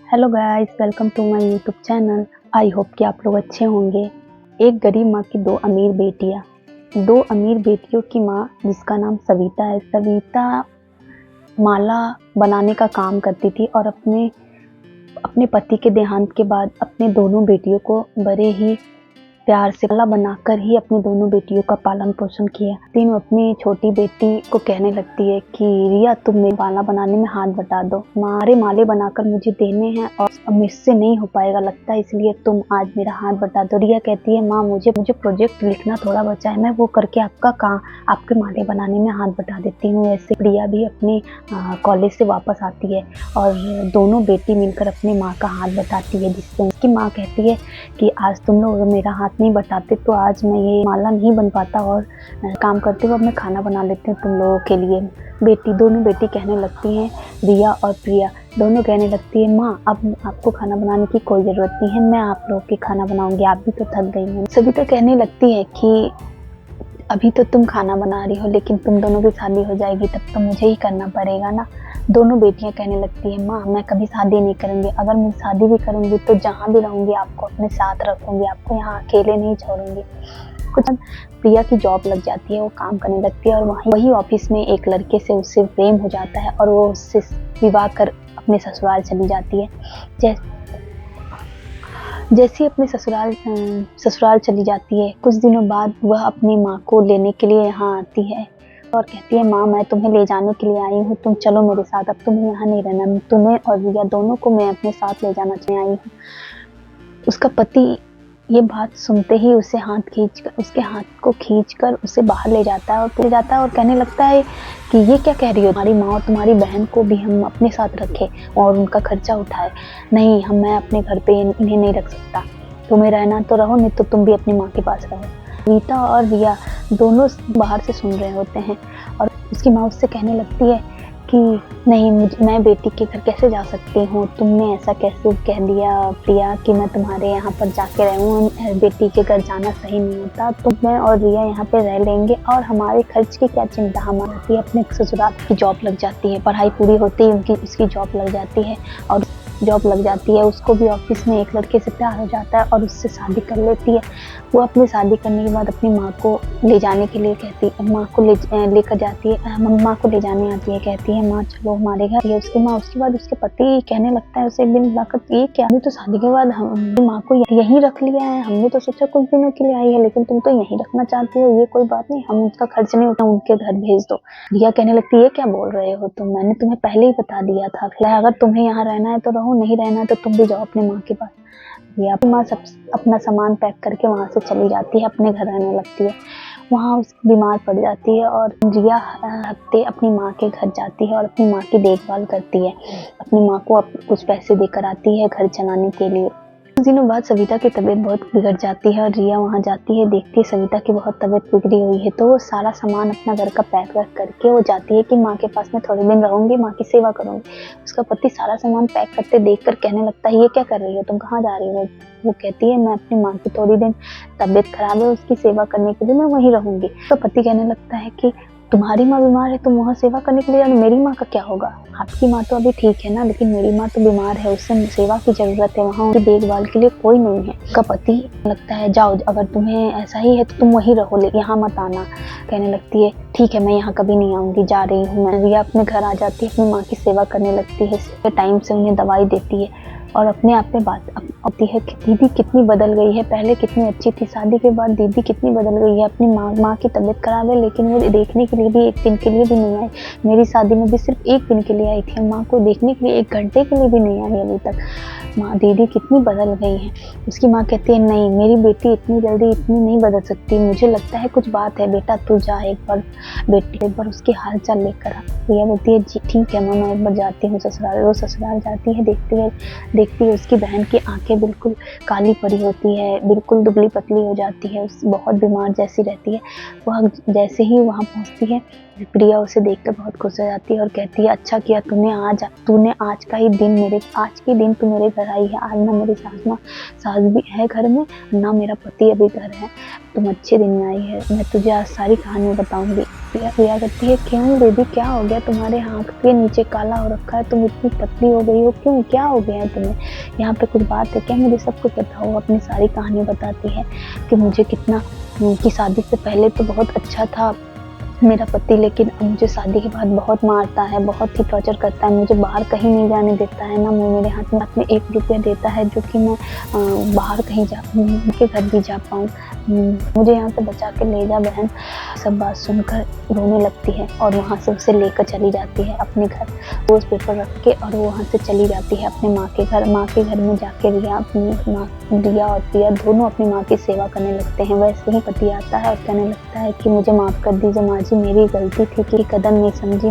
Hello guys, welcome to my YouTube channel. I hope कि आप लोग अच्छे होंगे। एक गरीब माँ की दो अमीर बेटियाँ। दो अमीर बेटियों की माँ जिसका नाम सविता है। सविता माला बनाने का काम करती थी और अपने पति के देहांत के बाद अपने दोनों बेटियों को बड़े ही प्यार से माला बनाकर ही अपनी दोनों बेटियों का पालन पोषण किया। तीनों अपनी छोटी बेटी को कहने लगती है कि रिया, तुम मेरी माला बनाने में हाथ बटा दो। मारे माले बनाकर मुझे देने हैं और मुझसे नहीं हो पाएगा लगता है, इसलिए तुम आज मेरा हाथ बटा दो। रिया कहती है, माँ मुझे प्रोजेक्ट लिखना थोड़ा बचा है, मैं वो करके आपके माले बनाने में हाथ बटा देती हूँ। ऐसे प्रिया भी अपने कॉलेज से वापस आती है और दोनों बेटी मिलकर अपनी माँ का हाथ बटाती है, जिससे उनकी माँ कहती है कि आज तुम लोग अगर मेरा हाथ नहीं बटाते तो आज मैं ये माला नहीं बन पाता और काम करते हुए मैं खाना बना लेती हूँ तुम लोगों के लिए। दोनों बेटी कहने लगती हैं, रिया और प्रिया दोनों कहने लगती है, माँ अब आपको खाना बनाने की कोई ज़रूरत नहीं है, मैं आप लोग के खाना बनाऊंगी, आप भी तो थक गई हैं। सभी तो कहने लगती है कि अभी तो तुम खाना बना रही हो, लेकिन तुम दोनों की शादी हो जाएगी तब तो मुझे ही करना पड़ेगा ना। दोनों बेटियां कहने लगती है, माँ मैं कभी शादी नहीं करूँगी, अगर मैं शादी भी करूँगी तो जहाँ भी रहूँगी आपको अपने साथ रखूँगी, आपको यहाँ अकेले नहीं छोड़ूंगी। कुछ प्रिया की जॉब लग जाती है, वो काम करने लगती है और वही ऑफिस में एक लड़के से उससे प्रेम हो जाता है और वो उससे विवाह कर अपने ससुराल चली जाती है। जैसे अपने ससुराल चली जाती है, कुछ दिनों बाद वह अपनी माँ को लेने के लिए यहाँ आती है और कहती है, माँ मैं तुम्हें ले जाने के लिए आई हूँ, तुम चलो मेरे साथ, अब तुम्हें यहाँ नहीं रहना, तुम्हें और रिया दोनों को मैं अपने साथ ले जाना चाहती आई हूँ। उसका पति ये बात सुनते ही उसके हाथ को खींचकर उसे बाहर ले जाता है और कहने लगता है कि ये क्या कह रही हो, तुम्हारी माँ और तुम्हारी बहन को भी हम अपने साथ रखें और उनका खर्चा उठाए। नहीं, मैं अपने घर पे इन्हें नहीं रख सकता, तुम्हें रहना तो रहो, नहीं तो तुम भी अपनी माँ के पास रहो। रीता और रिया दोनों बाहर से सुन रहे होते हैं और उसकी माँ उससे कहने लगती है कि नहीं, मैं बेटी के घर कैसे जा सकती हूँ, तुमने ऐसा कैसे कह दिया प्रिया कि मैं तुम्हारे यहाँ पर जाके रहूँ, बेटी के घर जाना सही नहीं होता, तो मैं और रिया यहाँ पे रह लेंगे और हमारे खर्च की क्या चिंता हमारी। अपने ससुराल की जॉब लग जाती है, पढ़ाई पूरी होती है उसकी जॉब लग जाती है और जॉब लग जाती है, उसको भी ऑफिस में एक लड़के से प्यार हो जाता है और उससे शादी कर लेती है। वो अपनी शादी करने के बाद अपनी माँ को ले जाने के लिए कहती है, माँ को लेकर जाती है, माँ को ले जाने आती है, कहती है माँ चलो हमारे घर। ये उसकी माँ उसके बाद उसके पति कहने लगता है उसे एक दिन बुलाकर, ये क्या, हमने तो शादी के बाद हम माँ को यहीं रख लिया है, हमने तो सोचा कुछ दिनों के लिए आई है, लेकिन तुम तो यहीं रखना चाहती हो, ये कोई बात नहीं, हम उसका खर्च नहीं उठा, उनके घर भेज दो। रिया कहने लगती है, ये क्या बोल रहे हो तुम, मैंने तुम्हें पहले ही बता दिया था, अगर तुम्हें यहाँ रहना है तो रहो, नहीं रहना है तो तुम भी जाओ अपनी माँ के पास। रिया माँ सब अपना सामान पैक करके वहाँ से चली जाती है, अपने घर रहने लगती है। वहाँ उस बीमार पड़ जाती है और रिया हफ्ते अपनी माँ के घर जाती है और अपनी माँ की देखभाल करती है, अपनी माँ को कुछ पैसे देकर आती है घर चलाने के लिए। कुछ दिनों बाद सविता की तबीयत बहुत बिगड़ जाती है और रिया वहाँ जाती है, देखती है सविता की बहुत तबीयत बिगड़ी हुई है, तो वो सारा सामान अपना घर का पैक वैक करके वो जाती है कि माँ के पास मैं थोड़े दिन रहूंगी, माँ की सेवा करूंगी। उसका पति सारा सामान पैक करते देखकर कहने लगता है, ये क्या कर रही हो तुम, कहाँ जा रही हो। वो कहती है, मैं अपनी माँ की थोड़ी दिन तबीयत खराब है, उसकी सेवा करने के लिए मैं वहीं रहूंगी। तो पति कहने लगता है कि तुम्हारी माँ बीमार है, तुम वहाँ सेवा करने के लिए, मेरी माँ का क्या होगा, आपकी माँ तो अभी ठीक है ना, लेकिन मेरी माँ तो बीमार है, उससे सेवा की जरूरत है, वहाँ उनकी देखभाल के लिए कोई नहीं है। उसका पति लगता है, जाओ अगर तुम्हें ऐसा ही है तो तुम वहीं रहो, यहाँ मत आना। कहने लगती है, ठीक है मैं यहाँ कभी नहीं आऊंगी, जा रही हूँ मैं। रिया अपने घर आ जाती है, अपनी माँ की सेवा करने लगती है, टाइम से उन्हें दवाई देती है और अपने आप में बात आती है कि दीदी कितनी बदल गई है, पहले कितनी अच्छी थी, शादी के बाद दीदी कितनी बदल गई है। अपनी माँ की तबीयत खराब है, लेकिन वो देखने के लिए भी एक दिन के लिए भी नहीं आई, मेरी शादी में भी सिर्फ एक दिन के लिए आई थी, माँ को देखने के लिए एक घंटे के लिए भी नहीं आई अभी तक, माँ दीदी कितनी बदल गई है। उसकी माँ कहती है, नहीं मेरी बेटी इतनी जल्दी इतनी नहीं बदल सकती, मुझे लगता है कुछ बात है, बेटा तू जा एक बार उसकी हाल चाल लेकर आ। रिया बोलती है, जी ठीक है माँ, मैं एक बार जाती हूँ ससुराल। वो ससुराल जाती है, देखती है उसकी बहन की आंखें बिल्कुल काली पड़ी होती है, बिल्कुल दुबली पतली हो जाती है, बहुत बीमार जैसी रहती है। वह जैसे ही वहाँ पहुँचती है प्रिया उसे देखकर बहुत खुश हो जाती है और कहती है अच्छा किया तूने आज का ही दिन आज के दिन तू मेरे घर आई है। आज ना मेरी सास भी है घर में, ना मेरा पति अभी घर है। तुम अच्छे दिन में आई है, मैं तुझे आज सारी कहानी बताऊंगी। प्रिया कहती है क्यों दीदी, क्या हो गया? तुम्हारे आँख के नीचे काला हो रखा है, तुम इतनी पतली हो गई हो, क्यों, क्या हो गया है तुम्हें? यहाँ पे कुछ बात है क्या? मुझे सब कुछ बताओ। अपनी सारी कहानी बताती है कि मुझे कितना कि शादी से पहले तो बहुत अच्छा था मेरा पति, लेकिन अब मुझे शादी के बाद बहुत मारता है, बहुत ही टॉर्चर करता है, मुझे बाहर कहीं नहीं जाने देता है, ना वो मेरे हाथ में 1 रुपया देता है जो कि मैं बाहर कहीं उनके घर भी जा पाऊँ। मुझे यहाँ से बचा के ले जा बहन। सब बात सुनकर रोने लगती है और वहाँ से उसे लेकर चली जाती है अपने घर। रोज पेपर रख के और वो वहाँ से चली जाती है अपने माँ के घर। माँ के घर में जाके रिया और प्रिया दोनों अपनी माँ की सेवा करने लगते हैं। वैसे ही पति आता है और कहने लगता है कि मुझे माफ़ कर दीजिए माँ जी, मेरी गलती थी कि कदर नहीं समझी,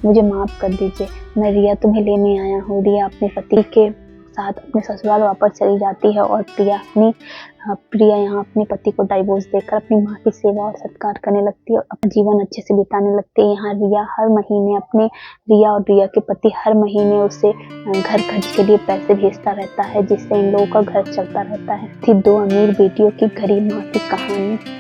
मुझे माफ़ कर दीजिए। मैं रिया तुम्हें लेने आया हूँ। रिया अपने पति के साथ अपने ससुराल वापस चली जाती है और प्रिया यहाँ अपने पति को डाइवोर्स देकर अपनी माँ की सेवा और सत्कार करने लगती है और अपना जीवन अच्छे से बिताने लगती है। यहाँ रिया और रिया के पति हर महीने उसे घर खर्च के लिए पैसे भेजता रहता है, जिससे इन लोगों का घर चलता रहता है। थी 2 अमीर बेटियों की गरीब माँ की कहानी।